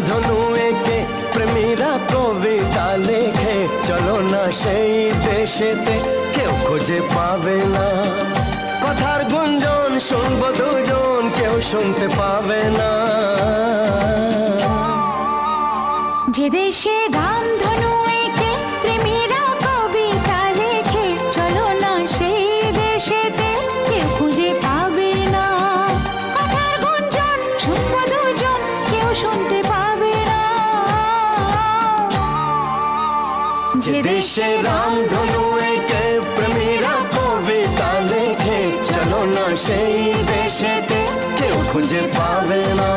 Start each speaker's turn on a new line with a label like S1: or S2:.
S1: ধনু একে প্রেমীরা কবিতা লেখে, চলো না সেই দেশেতে কেউ খুঁজে পাবে না। কথার গুঞ্জন শুনবো দুজন, কেউ শুনতে পাবে না।
S2: যে দেশে রামধনু এঁকে প্রেমীরা কবিতা লেখে, চলো না সেই দেশেতে কেউ খুঁজে পাবে না। কথার গুঞ্জন শুনবো দুজন, কেউ শুনতে পাবে না।
S1: যে দেশে রামধনু এঁকে প্রেমীরা কবিতা লেখে, চলো না সেই দেশেতে কেউ খুঁজে পাবে না।